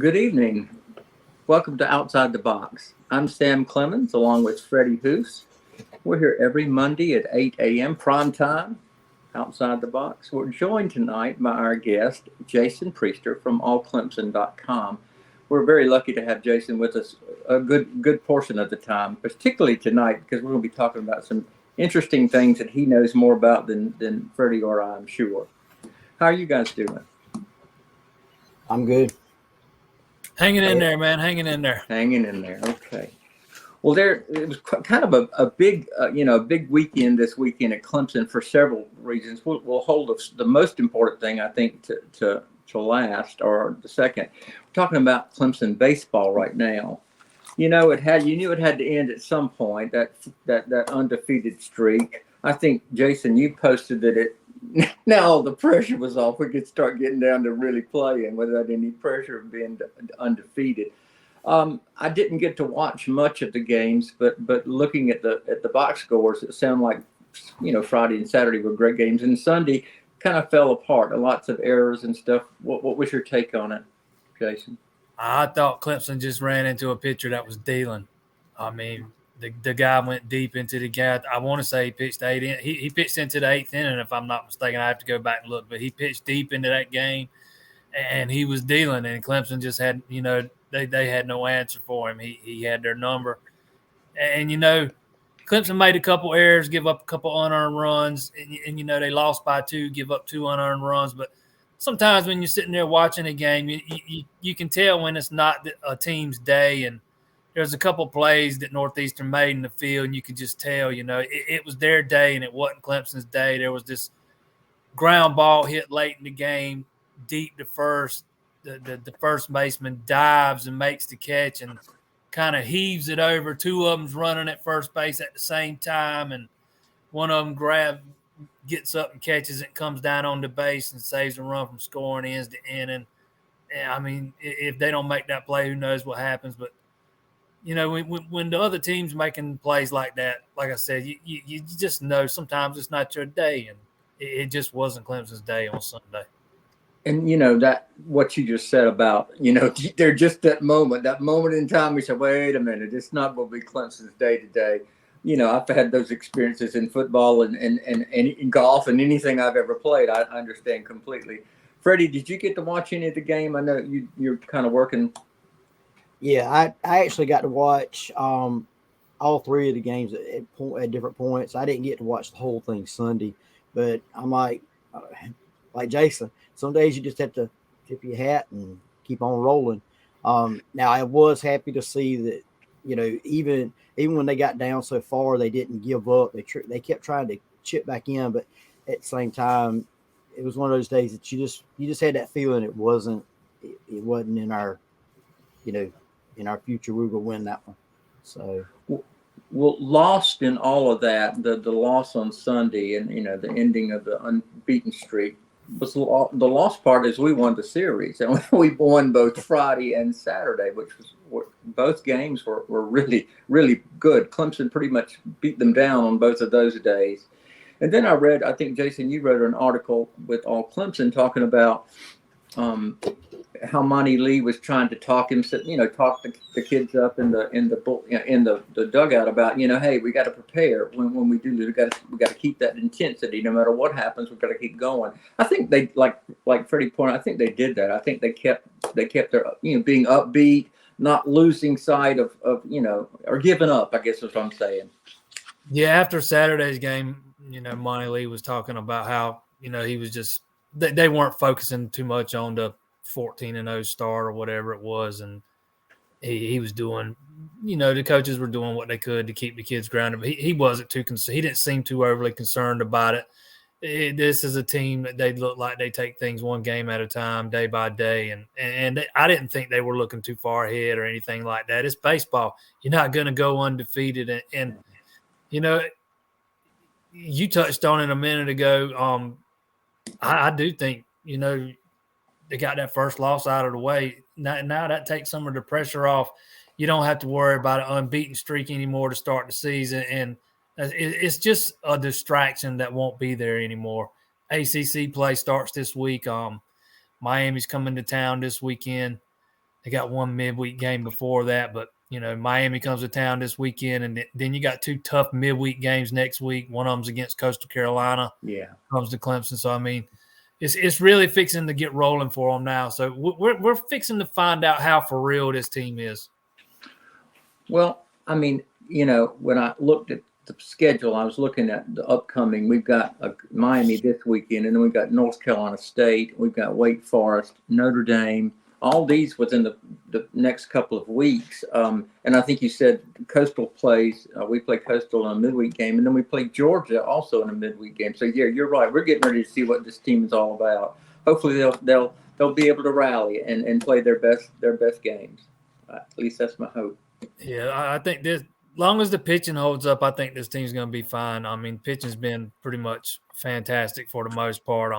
Good evening. Welcome to Outside the Box. I'm Sam Clemens along with Freddie Hoos. We're here every Monday at 8 a.m. prime time, Outside the Box. We're joined tonight by our guest, Jason Priester from allclemson.com. We're very lucky to have Jason with us a good portion of the time, particularly tonight because we're going to be talking about some interesting things that he knows more about than Freddie or I, I'm sure. How are you guys doing? I'm good. Hanging in there, man. Hanging in there. Hanging in there. Okay. Well, it was kind of a big, big weekend this weekend at Clemson for several reasons. We'll hold the most important thing, I think, to last or the second. We're talking about Clemson baseball right now. You knew it had to end at some point. That undefeated streak. I think Jason, you posted that now all the pressure was off. We could start getting down to really playing without any pressure of being undefeated. I didn't get to watch much of the games, but looking at the box scores, it sounded like Friday and Saturday were great games, and Sunday kind of fell apart. Lots of errors and stuff. What was your take on it, Jason? I thought Clemson just ran into a pitcher that was dealing. I mean, the guy went deep into the game. I want to say he pitched he pitched into the eighth inning, if I'm not mistaken. I have to go back and look, but he pitched deep into that game, and he was dealing. And Clemson just had, they had no answer for him. He had their number, and Clemson made a couple errors, give up a couple unearned runs, and they lost by 2, give up 2 unearned runs. But sometimes when you're sitting there watching a game, you can tell when it's not a team's day. And there's a couple plays that Northeastern made in the field, and you could just tell, it was their day and it wasn't Clemson's day. There was this ground ball hit late in the game, deep to first. The first baseman dives and makes the catch and kind of heaves it over. 2 of them's running at first base at the same time, and one of them gets up and catches it, comes down on the base and saves a run from scoring, ends the inning. I mean, if they don't make that play, who knows what happens. But when the other team's making plays like that, like I said, you just know sometimes it's not your day, and it just wasn't Clemson's day on Sunday. And that what you just said about they're just that moment in time. We said, wait a minute, it's not what we Clemson's day to day. I've had those experiences in football and in golf and anything I've ever played. I understand completely. Freddie, did you get to watch any of the game? I know you're kind of working. Yeah, I actually got to watch all 3 of the games at different points. I didn't get to watch the whole thing Sunday, but I'm like Jason. Some days you just have to tip your hat and keep on rolling. Now I was happy to see that even when they got down so far, they didn't give up. They kept trying to chip back in, but at the same time, it was one of those days that you just had that feeling it wasn't in our in our future we were going to win that one. So, well, lost in all of that, the loss on Sunday and the ending of the unbeaten streak was the lost part is we won the series, and we won both Friday and Saturday, which was both games were really, really good. Clemson pretty much beat them down on both of those days. And then I think, Jason, you wrote an article with All Clemson talking about how Monty Lee was trying to talk the kids up in the dugout about, hey, we got to prepare when we do this. We got to keep that intensity no matter what happens. We've got to keep going. I think they like Freddie pointed. I think they did that. I think they kept their being upbeat, not losing sight of or giving up, I guess is what I'm saying. Yeah, after Saturday's game, Monty Lee was talking about how he was just they weren't focusing too much on the 14-0 start or whatever it was, and he was doing, the coaches were doing what they could to keep the kids grounded. But he wasn't too concerned. He didn't seem too overly concerned about it. This is a team that they look like they take things one game at a time, day by day, and I didn't think they were looking too far ahead or anything like that. It's baseball. You're not going to go undefeated, and you touched on it a minute ago. I do think they got that first loss out of the way. Now that takes some of the pressure off. You don't have to worry about an unbeaten streak anymore to start the season, and it's just a distraction that won't be there anymore. ACC play starts this week. Miami's coming to town this weekend. They got one midweek game before that, but Miami comes to town this weekend, and then you got two tough midweek games next week. One of them's against Coastal Carolina. Yeah, comes to Clemson. So I mean, it's really fixing to get rolling for them now. So we're fixing to find out how for real this team is. Well, I mean, when I looked at the schedule, I was looking at the upcoming. We've got Miami this weekend, and then we've got North Carolina State. We've got Wake Forest, Notre Dame. All these within the next couple of weeks. And I think you said Coastal plays. We play Coastal in a midweek game, and then we play Georgia also in a midweek game. So yeah, you're right. We're getting ready to see what this team is all about. Hopefully they'll be able to rally and play their best games. At least that's my hope. Yeah, I think this. Long as the pitching holds up, I think this team's going to be fine. I mean, pitching's been pretty much fantastic for the most part.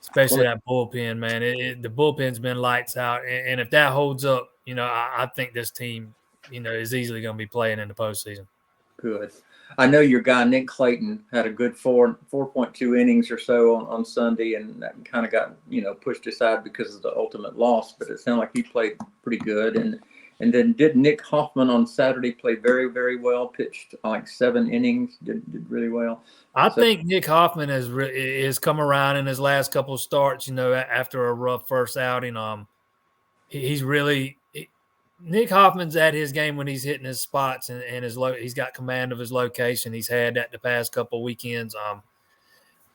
Especially that bullpen, man. The bullpen's been lights out, and if that holds up, I think this team, is easily going to be playing in the postseason. Good. I know your guy Nick Clayton had a good 4.2 innings or so on Sunday, and that kind of got pushed aside because of the ultimate loss. But it sounded like he played pretty good, and then did Nick Hoffman on Saturday play very, very well? Pitched like 7 innings, did really well. I think Nick Hoffman has come around in his last couple of starts. After a rough first outing, he's really Nick Hoffman's at his game when he's hitting his spots and he's got command of his location. He's had that the past couple of weekends.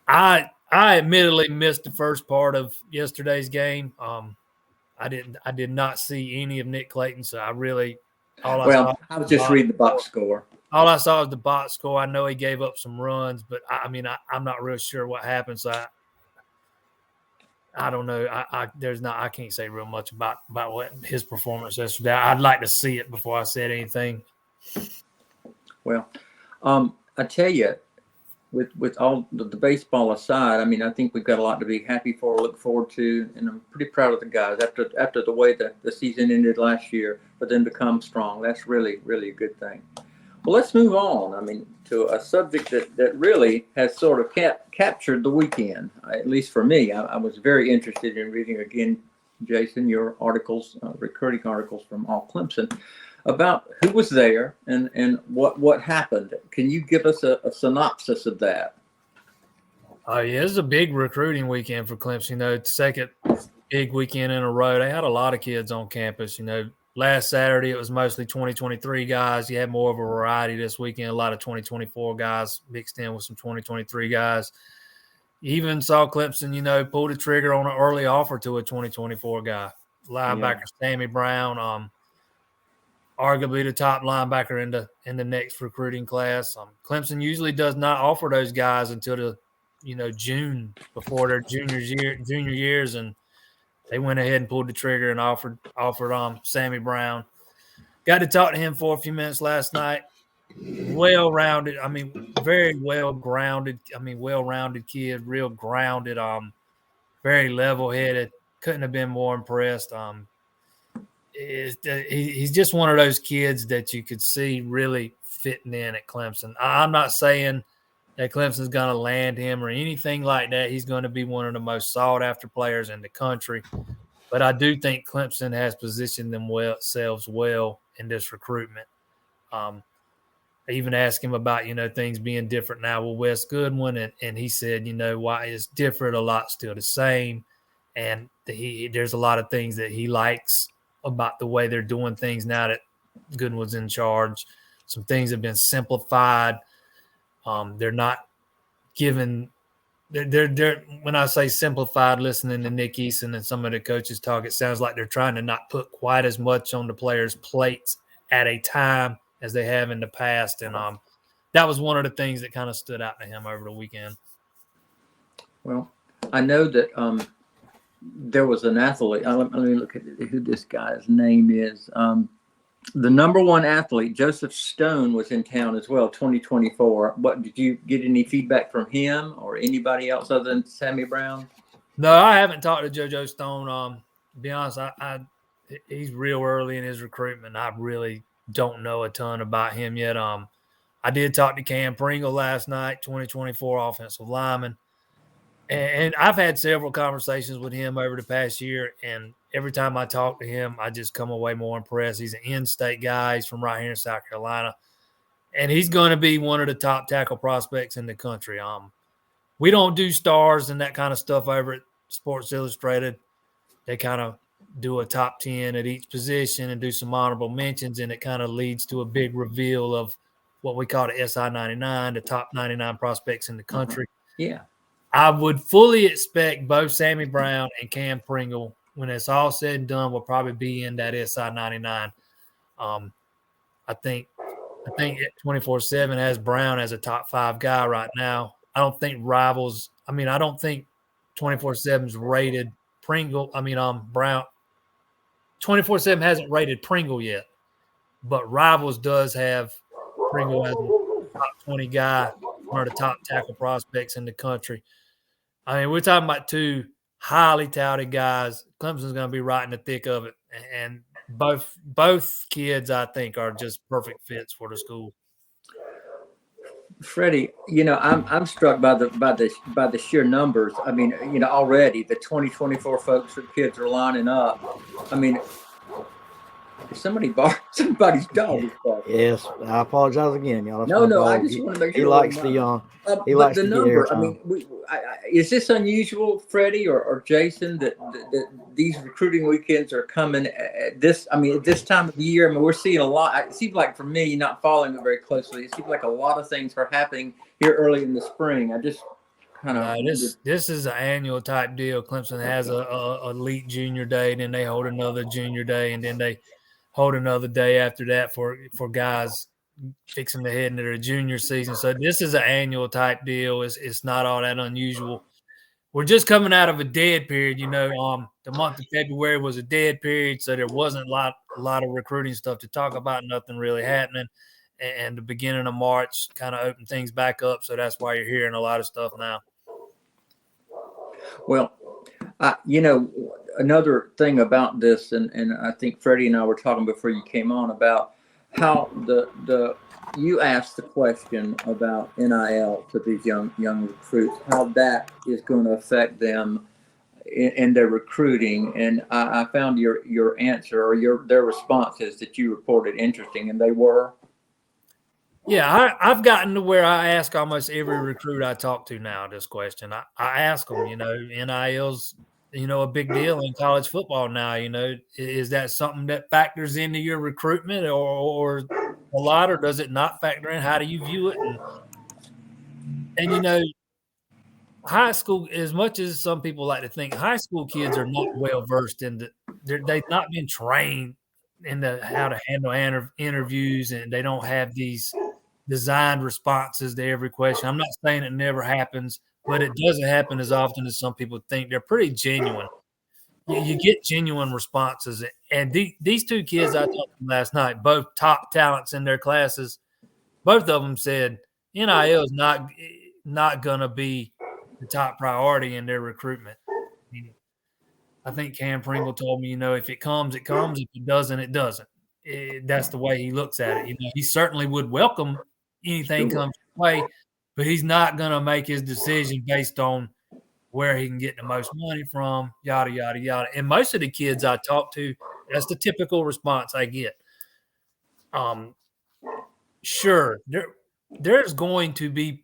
I admittedly missed the first part of yesterday's game. I did not see any of Nick Clayton, so I was just reading the box score. All I saw was the box score. I know he gave up some runs, but I'm not real sure what happened. So I don't know. I can't say real much about what his performance yesterday. I'd like to see it before I said anything. Well, I tell you, with all the baseball aside, I think we've got a lot to be happy for, look forward to, and I'm pretty proud of the guys after the way the season ended last year. For them to come strong, that's really, really a good thing. Well, let's move on. To a subject that really has sort of captured the weekend, at least for me. I was very interested in reading again, Jason, your articles, recruiting articles from All Clemson, about who was there and what happened. Can you give us a synopsis of that? Oh, yeah, this is a big recruiting weekend for Clemson. It's second big weekend in a row. They had a lot of kids on campus. Last Saturday, it was mostly 2023 guys. You had more of a variety this weekend, a lot of 2024 guys mixed in with some 2023 guys. You even saw Clemson, pull the trigger on an early offer to a 2024 guy. Linebacker Sammy Brown, arguably the top linebacker in the next recruiting class. Clemson usually does not offer those guys until June before their junior years, and they went ahead and pulled the trigger and offered Sammy Brown. Got to talk to him for a few minutes last night. Well-rounded, very well-grounded. Well-rounded kid, real grounded. Very level-headed. Couldn't have been more impressed. He's just one of those kids that you could see really fitting in at Clemson. I'm not saying that Clemson's going to land him or anything like that. He's going to be one of the most sought-after players in the country. But I do think Clemson has positioned themselves well in this recruitment. I even asked him about, things being different now with Wes Goodwin, and he said, why it's different, a lot still the same. And there's a lot of things that he likes about the way they're doing things now that Goodwin's in charge. Some things have been simplified. They're not given they're when I say simplified, listening to Nick Eason and some of the coaches talk, it sounds like they're trying to not put quite as much on the players' plates at a time as they have in the past. And that was one of the things that kind of stood out to him over the weekend. Well, I know that there was an athlete. Let me look at who this guy's name is. The number one athlete, Joseph Stone, was in town as well, 2024. What did you get any feedback from him or anybody else other than Sammy Brown? No, I haven't talked to JoJo Stone. To be honest, he's real early in his recruitment. I really don't know a ton about him yet. I did talk to Cam Pringle last night, 2024 offensive lineman. And I've had several conversations with him over the past year, and every time I talk to him, I just come away more impressed. He's an in-state guy. He's from right here in South Carolina, and he's going to be one of the top tackle prospects in the country. We don't do stars and that kind of stuff over at Sports Illustrated. They kind of do a top 10 at each position and do some honorable mentions, and it kind of leads to a big reveal of what we call the SI 99, the top 99 prospects in the country. Yeah. I would fully expect both Sammy Brown and Cam Pringle, when it's all said and done, will probably be in that SI 99. I think 24/7 has Brown as a top 5 guy right now. I don't think Rivals. I don't think 24/7's rated Pringle. Brown. 24/7 hasn't rated Pringle yet, but Rivals does have Pringle as a top 20 guy, one of the top tackle prospects in the country. We're talking about two highly touted guys. Clemson's going to be right in the thick of it, and both kids, I think, are just perfect fits for the school. Freddie, I'm struck by the sheer numbers. Already the 2024 folks or kids are lining up. Somebody's dog is barking. Yes, I apologize again, y'all. That's No, my I dog. just want to make sure He likes the he but likes the to get number. airtime. Is this unusual, Freddie or Jason, that these recruiting weekends are coming at this? At this time of the year. We're seeing a lot. It seems like, for me, not following it very closely, it seems like a lot of things are happening here early in the spring. I just kind of this is an annual type deal. Clemson has a elite junior day, then they hold another junior day, and then they hold another day after that for guys fixing to head into their junior season. So this is an annual type deal. It's not all that unusual. We're just coming out of a dead period. The month of February was a dead period, so there wasn't a lot of recruiting stuff to talk about. Nothing really happening. And the beginning of March kind of opened things back up. So that's why you're hearing a lot of stuff now. Well, another thing about this, and I think Freddie and I were talking before you came on about how you asked the question about NIL to these young recruits, how that is going to affect them in their recruiting, and I found your answer or their responses that you reported interesting, and they were. Yeah, I've gotten to where I ask almost every recruit I talk to now this question. I ask them, NIL's, a big deal in college football now. Is that something that factors into your recruitment or a lot, or does it not factor in? How do you view it? And high school, as much as some people like to think, high school kids are not well versed in they've not been trained in how to handle interviews, and they don't have these designed responses to every question. I'm not saying it never happens, but it doesn't happen as often as some people think. They're pretty genuine. You get genuine responses. And these two kids I talked to last night, both top talents in their classes, both of them said NIL is not going to be the top priority in their recruitment. I think Cam Pringle told me, if it comes, it comes. If it doesn't, it doesn't. That's the way he looks at it. He certainly would welcome anything comes his way, but he's not going to make his decision based on where he can get the most money from, yada, yada, yada. And most of the kids I talk to, that's the typical response I get. Sure, there's going to be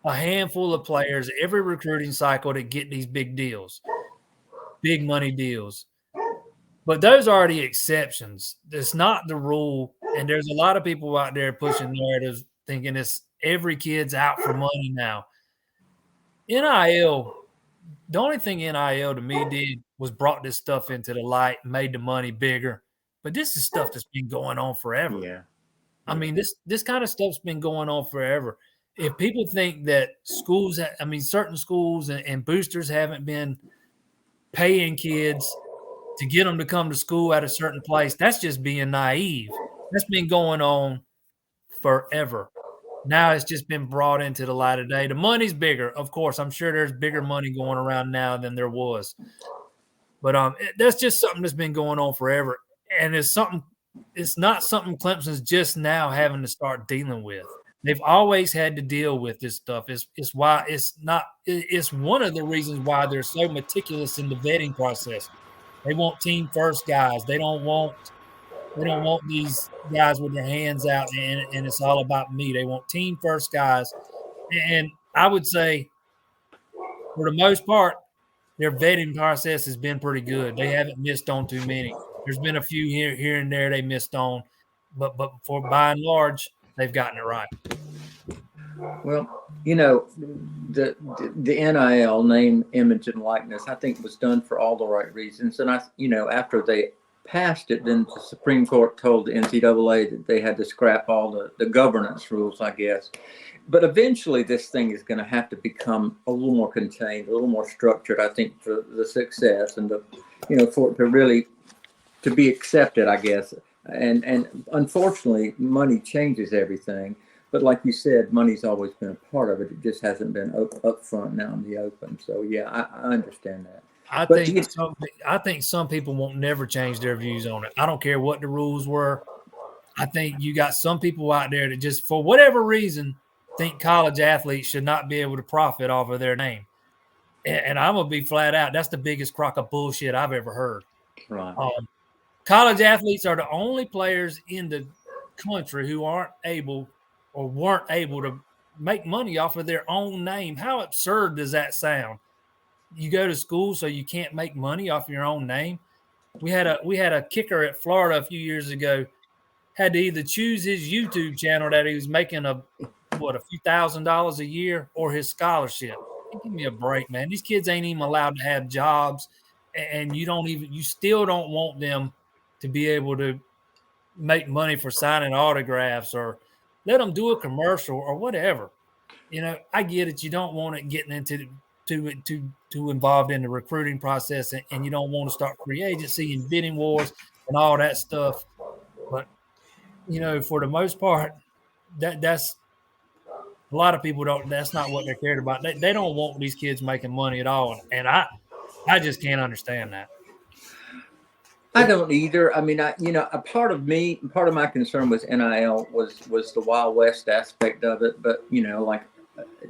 a handful of players every recruiting cycle that get these big deals, big money deals. But those are the exceptions. It's not the rule. And there's a lot of people out there pushing narratives thinking it's every kid's out for money now. NIL, the only thing NIL to me did was brought this stuff into the light, made the money bigger. But this is stuff that's been going on forever. Yeah. This kind of stuff's been going on forever. If people think that schools, certain schools and boosters haven't been paying kids to get them to come to school at a certain place, that's just being naive. That's been going on forever. Now it's just been brought into the light of day. The money's bigger, of course. I'm sure there's bigger money going around now than there was. But that's just something that's been going on forever. And it's not something Clemson's just now having to start dealing with. They've always had to deal with this stuff. It's why it's not. It's one of the reasons why they're so meticulous in the vetting process. They want team first guys. They don't want these guys with their hands out and it's all about me. They want team first guys. And I would say, for the most part, their vetting process has been pretty good. They haven't missed on too many. There's been a few here and there they missed on, but for by and large, they've gotten it right. Well, the NIL, name, image, and likeness, I think was done for all the right reasons. And after they passed it, then the Supreme Court told the NCAA that they had to scrap all the governance rules, I guess. But eventually, this thing is going to have to become a little more contained, a little more structured, I think, for the success and for it to really to be accepted, I guess. And unfortunately, money changes everything. But like you said, money's always been a part of it. It just hasn't been up front now in the open. So yeah, I understand that. I think some people won't never change their views on it. I don't care what the rules were. I think you got some people out there that just, for whatever reason, think college athletes should not be able to profit off of their name. And I'm going to be flat out. That's the biggest crock of bullshit I've ever heard. Right. College athletes are the only players in the country who weren't able to make money off of their own name. How absurd does that sound? You go to school so you can't make money off your own name. We had a kicker at Florida a few years ago, had to either choose his YouTube channel that he was making a few $1,000s a year, or his scholarship. Give me a break, man. These kids ain't even allowed to have jobs, and you still don't want them to be able to make money for signing autographs, or let them do a commercial or whatever. I get it. You don't want it getting into too involved in the recruiting process, and you don't want to start free agency and bidding wars and all that stuff. But for the most part, that's a lot of people don't. That's not what they're cared about. They don't want these kids making money at all, and I just can't understand that. I don't either. I mean, a part of my concern with NIL was the Wild West aspect of it. But like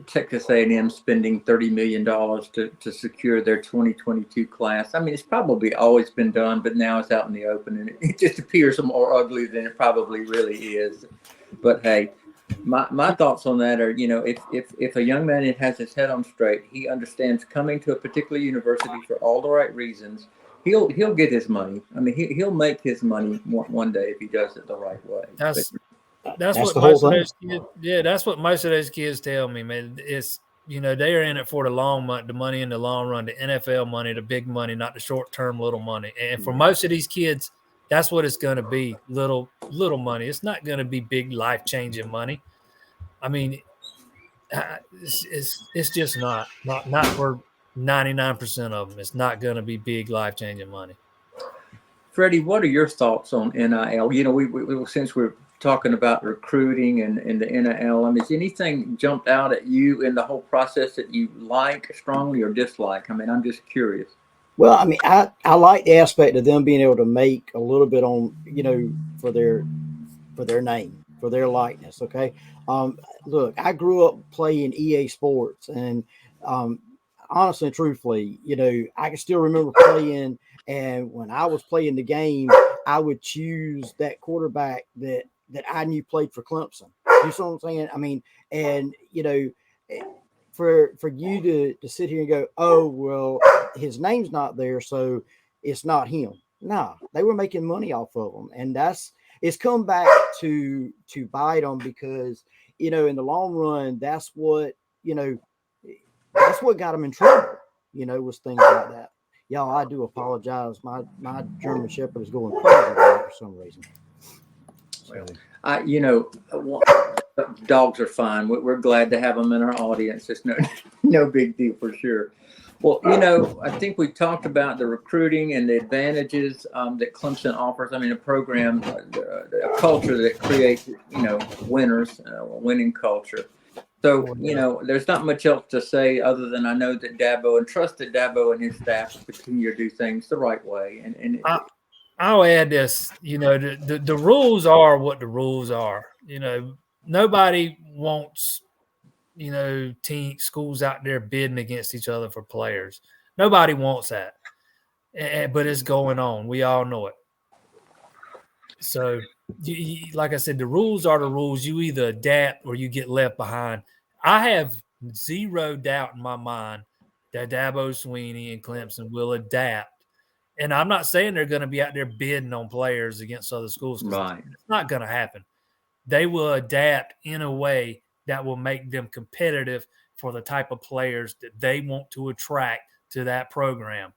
Texas A&M spending $30 million to secure their 2022 class. I mean, it's probably always been done, but now it's out in the open, and it just appears more ugly than it probably really is. But hey, my thoughts on that are, if a young man has his head on straight, he understands coming to a particular university for all the right reasons. He'll get his money. I mean, he'll make his money one day if he does it the right way. That's what most of those kids. Yeah, that's what most of those kids tell me, man. It's they are in it for the the money in the long run, the NFL money, the big money, not the short term little money. And for most of these kids, that's what it's going to be, little money. It's not going to be big life changing money. I mean, it's just not for 99% of them. It's not going to be big life changing money. Freddie, what are your thoughts on NIL? We since we're talking about recruiting and the NIL, I mean, has anything jumped out at you in the whole process that you like strongly or dislike? I mean, I'm just curious. Well, I mean, I like the aspect of them being able to make a little bit on, for their name, for their likeness. Okay. Look, I grew up playing EA Sports, and honestly and truthfully, I can still remember playing, and when I was playing the game, I would choose that quarterback that I knew played for Clemson. You see what I'm saying? I mean, and for you to sit here and go, oh, well, his name's not there, so it's not him. Nah, they were making money off of him, and it's come back to bite them, because in the long run, that's what got them in trouble. Was things like that. Y'all, I do apologize. My German Shepherd is going crazy for some reason. Well, dogs are fine. We're glad to have them in our audience. It's no big deal for sure. Well, I think we talked about the recruiting and the advantages that Clemson offers. I mean, a program, a culture that creates, winners, a winning culture. So, there's not much else to say other than I know that Dabo and his staff continue to do things the right way. And I'll add this, the rules are what the rules are. nobody wants, schools out there bidding against each other for players. Nobody wants that. But it's going on. We all know it. So, like I said, the rules are the rules. You either adapt or you get left behind. I have zero doubt in my mind that Dabo Swinney and Clemson will adapt. And I'm not saying they're going to be out there bidding on players against other schools. Right. It's not going to happen. They will adapt in a way that will make them competitive for the type of players that they want to attract to that program.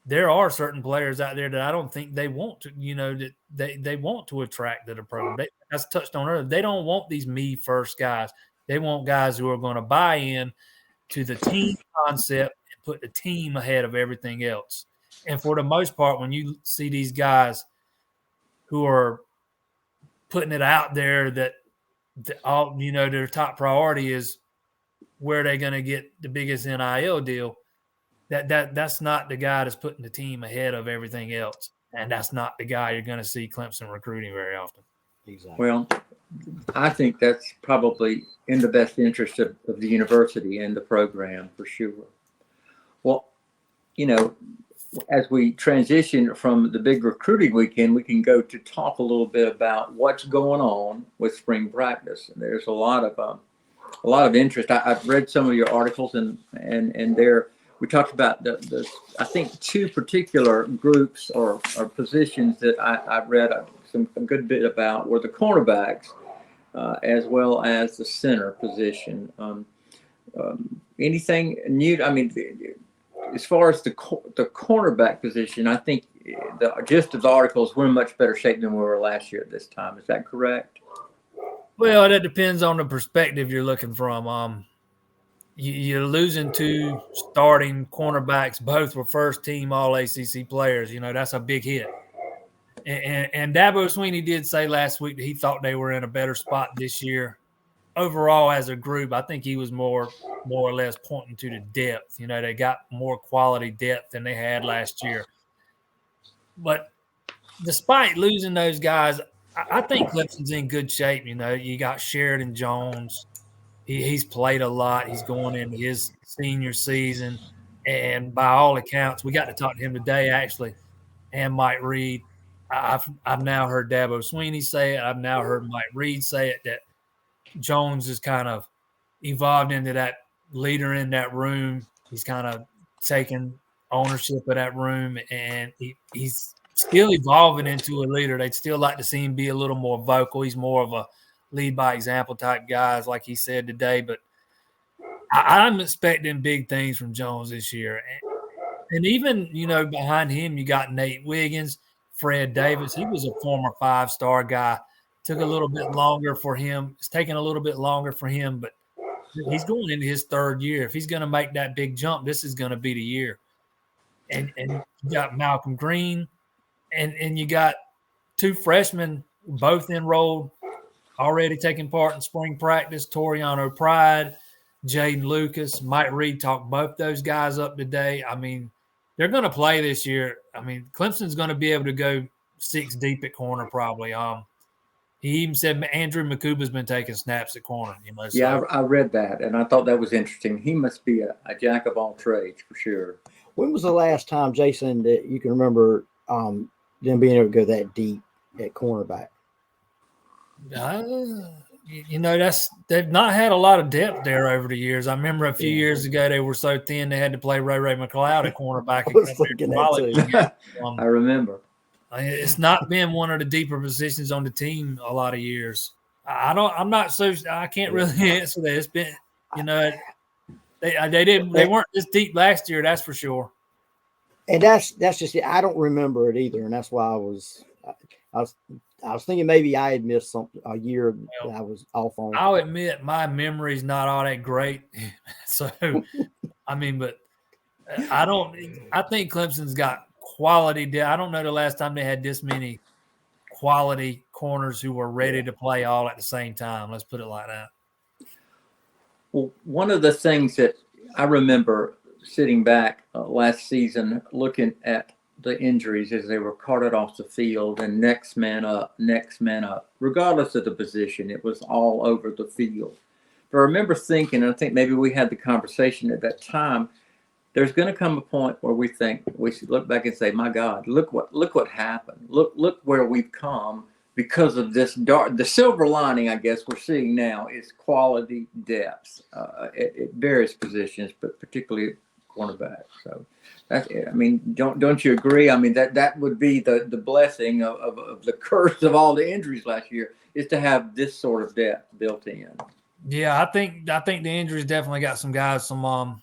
There are certain players out there that I don't think they want to, that they want to attract to the program. That's touched on earlier. They don't want these me first guys. They want guys who are going to buy in to the team concept and put the team ahead of everything else. And for the most part, when you see these guys who are putting it out there that all, their top priority is where they're going to get the biggest NIL deal, that's not the guy that's putting the team ahead of everything else. And that's not the guy you're going to see Clemson recruiting very often. Exactly. Well, I think that's probably in the best interest of the university and the program for sure. Well, as we transition from the big recruiting weekend, we can go to talk a little bit about what's going on with spring practice. And there's a lot of interest. I've read some of your articles, and there we talked about the I think two particular groups or positions that I've read some good bit about were the cornerbacks as well as the center position. Anything new? I mean, as far as the cornerback position, I think the gist of the articles, we're in much better shape than we were last year at this time. Is that correct? Well, that depends on the perspective you're looking from. You're losing two starting cornerbacks. Both were first-team All-ACC players. That's a big hit. And Dabo Swinney did say last week that he thought they were in a better spot this year. Overall, as a group, I think he was more or less pointing to the depth. They got more quality depth than they had last year. But despite losing those guys, I think Clemson's in good shape. You got Sheridan Jones. He's played a lot. He's going into his senior season. And by all accounts, we got to talk to him today, actually, and Mike Reed. I've now heard Dabo Swinney say it. I've now heard Mike Reed say it, that Jones has kind of evolved into that leader in that room. He's kind of taken ownership of that room, and he's still evolving into a leader. They'd still like to see him be a little more vocal. He's more of a lead by example type guys, like he said today. But I'm expecting big things from Jones this year. And even, behind him, you got Nate Wiggins, Fred Davis. He was a former 5-star guy. Took a little bit longer for him. It's taking a little bit longer for him, but he's going into his third year. If he's going to make that big jump, this is going to be the year. And you got Malcolm Green, and you got two freshmen, both enrolled, already taking part in spring practice. Toriano Pride, Jaden Lucas, Mike Reed talked both those guys up today. I mean, they're going to play this year. I mean, Clemson's going to be able to go 6 deep at corner probably. He even said Andrew Makuba's been taking snaps at corner. So. Yeah, I read that, and I thought that was interesting. He must be a jack of all trades for sure. When was the last time, Jason, that you can remember them being able to go that deep at cornerback? They've not had a lot of depth there over the years. I remember a few years ago they were so thin they had to play Ray McLeod at cornerback. I remember. It's not been one of the deeper positions on the team a lot of years. I can't really answer that. It's been, they weren't this deep last year, that's for sure. And that's just it. I don't remember it either, and that's why I was thinking maybe I had missed something a year that I was off on. I'll admit my memory's not all that great. So, I mean, but I think Clemson's got quality. I don't know the last time they had this many quality corners who were ready to play all at the same time. Let's put it like that. Well, one of the things that I remember sitting back last season looking at the injuries as they were carted off the field and next man up, regardless of the position. It was all over the field. But I remember thinking, and I think maybe we had the conversation at that time, there's going to come a point where we think we should look back and say, my God, look what happened. Look where we've come because of this the silver lining, I guess, we're seeing now is quality depth at various positions, but particularly cornerback. So that's it. I mean, don't you agree? I mean, that would be the blessing of the curse of all the injuries last year is to have this sort of depth built in. Yeah, I think the injuries definitely got some guys some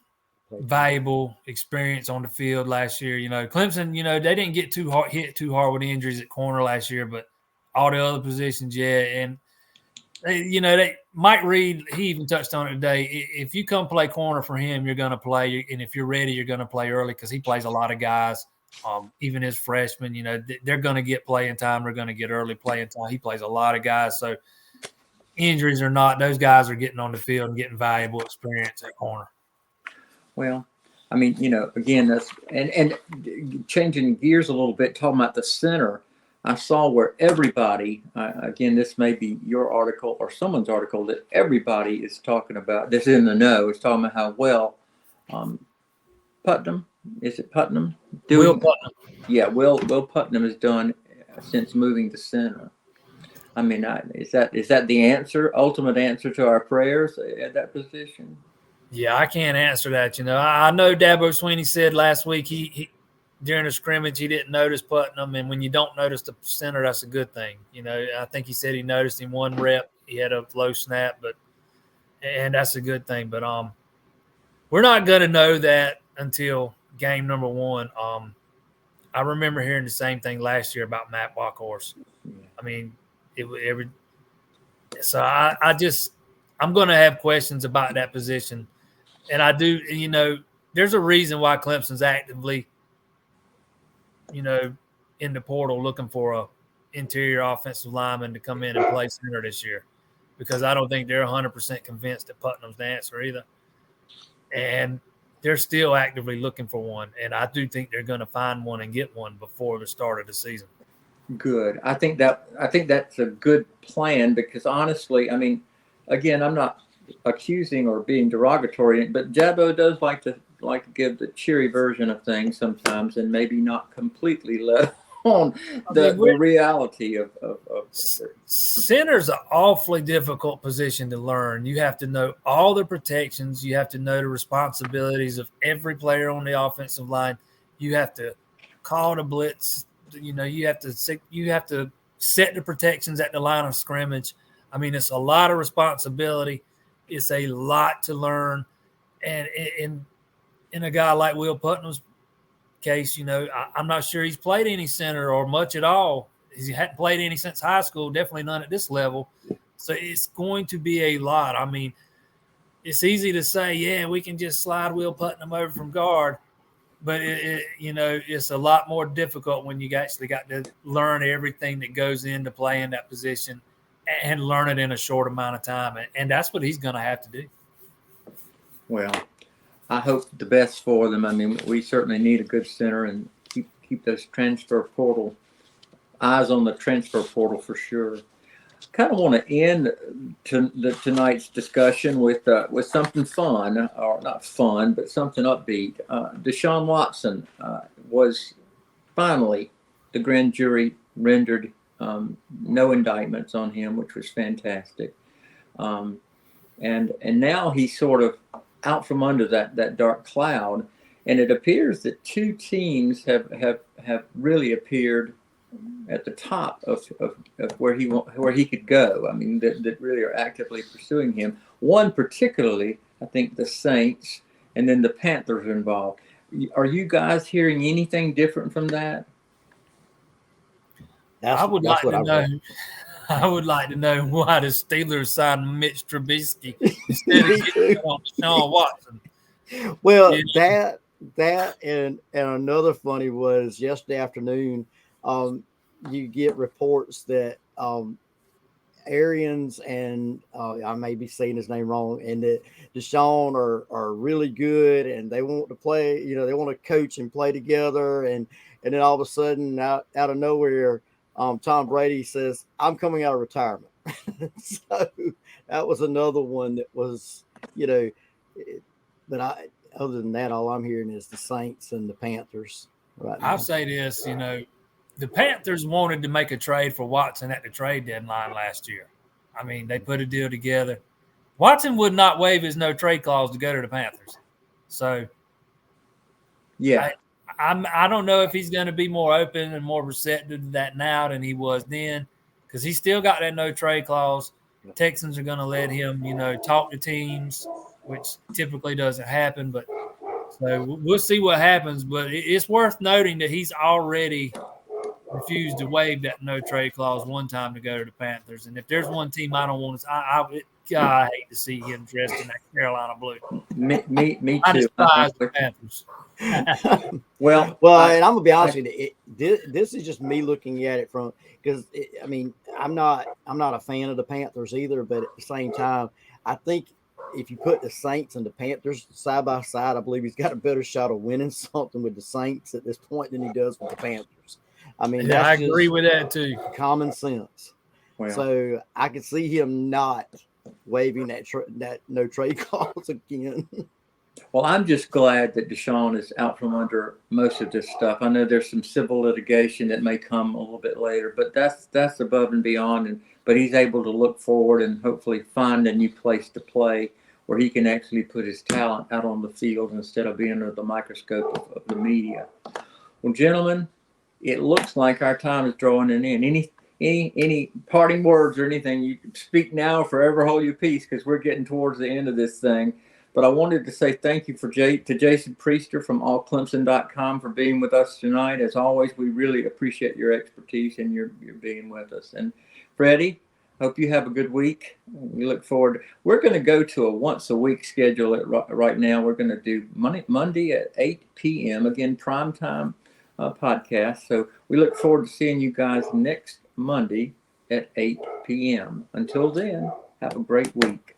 valuable experience on the field last year. Clemson, they didn't get hit too hard with injuries at corner last year, but all the other positions, yeah. And Mike Reed, he even touched on it today. If you come play corner for him, you're going to play, and if you're ready, you're going to play early because he plays a lot of guys. Even his freshmen, they're going to get playing time. They're going to get early playing time. He plays a lot of guys, so injuries or not, those guys are getting on the field and getting valuable experience at corner. Well, I mean, again, that's and changing gears a little bit, talking about the center. I saw where everybody, again, this may be your article or someone's article, that everybody is talking about, this in the know, is talking about how well Putnam, is it Putnam? Will Putnam. Yeah, Will Putnam has done since moving to center. I mean, is that the answer, ultimate answer to our prayers at that position? Yeah, I can't answer that. I know Dabo Sweeney said last week he during the scrimmage he didn't notice Putnam, and when you don't notice the center, that's a good thing. I think he said he noticed him one rep. He had a low snap, and that's a good thing. But we're not going to know that until game number 1. I remember hearing the same thing last year about Matt Bockhorst. I mean, so I'm going to have questions about that position. And I do, there's a reason why Clemson's actively, in the portal looking for a interior offensive lineman to come in and play center this year, because I don't think they're 100% convinced that Putnam's the answer either. And they're still actively looking for one. And I do think they're going to find one and get one before the start of the season. Good. I think that's a good plan because honestly, I mean, again, I'm not accusing or being derogatory, but Dabo does like to give the cheery version of things sometimes, and maybe not completely let on the reality of center's an awfully difficult position to learn. You have to know all the protections. You have to know the responsibilities of every player on the offensive line. You have to call the blitz. You have to set the protections at the line of scrimmage. I mean, it's a lot of responsibility. It's a lot to learn. And in a guy like Will Putnam's case, I'm not sure he's played any center or much at all. He hadn't played any since high school, definitely none at this level. So it's going to be a lot. I mean, it's easy to say, yeah, we can just slide Will Putnam over from guard. But, it's a lot more difficult when you actually got to learn everything that goes into playing that position and learn it in a short amount of time. And that's what he's going to have to do. Well, I hope the best for them. I mean, we certainly need a good center and keep those eyes on the transfer portal for sure. Kind of want to end tonight's discussion with something fun, or not fun, but something upbeat. Deshaun Watson was finally, the grand jury rendered no indictments on him, which was fantastic. And now he's sort of out from under that dark cloud, and it appears that two teams have really appeared at the top of where he could go. I mean, that really are actively pursuing him. One particularly, I think, the Saints, and then the Panthers are involved. Are you guys hearing anything different from that? I would like to know why the Steelers signed Mitch Trubisky instead of getting on Deshaun Watson. Well, that and another funny was yesterday afternoon. You get reports that Arians and I may be saying his name wrong, and that Deshaun are really good, and they want to play. They want to coach and play together, and then all of a sudden, out of nowhere, Tom Brady says, "I'm coming out of retirement." So that was another one that was, but other than that, all I'm hearing is the Saints and the Panthers right now. I'll say this, the Panthers wanted to make a trade for Watson at the trade deadline last year. I mean, they put a deal together. Watson would not waive his no trade clause to go to the Panthers. So, Yeah. I don't know if he's going to be more open and more receptive to that now than he was then, because he still got that no trade clause. Texans are going to let him, talk to teams, which typically doesn't happen. But so we'll see what happens. But it's worth noting that he's already refused to waive that no trade clause one time to go to the Panthers. And if there's one team I don't want to, I hate to see him dressed in that Carolina blue. Me too. I despise the Panthers. Well, and I'm gonna be honest with you. This is just me looking at it from, because I mean, I'm not a fan of the Panthers either, but at the same time, I think if you put the Saints and the Panthers side by side, I believe he's got a better shot of winning something with the Saints at this point than he does with the Panthers. I mean, Yeah, I that's agree just with that too. common sense. Well, So I could see him not waiving that no trade clause again. Well, I'm just glad that Deshaun is out from under most of this stuff. I know there's some civil litigation that may come a little bit later, but that's above and beyond. But he's able to look forward and hopefully find a new place to play where he can actually put his talent out on the field instead of being under the microscope of the media. Well, gentlemen, it looks like our time is drawing an end. Any parting words or anything? You can speak now or forever hold your peace, because we're getting towards the end of this thing. But I wanted to say thank you to Jason Priester from allclemson.com for being with us tonight. As always, we really appreciate your expertise and your being with us. And Freddie, hope you have a good week. We look forward. We're going to go to a once-a-week schedule right now. We're going to do Monday at 8 p.m., again, primetime podcast. So we look forward to seeing you guys next Monday at 8 p.m. Until then, have a great week.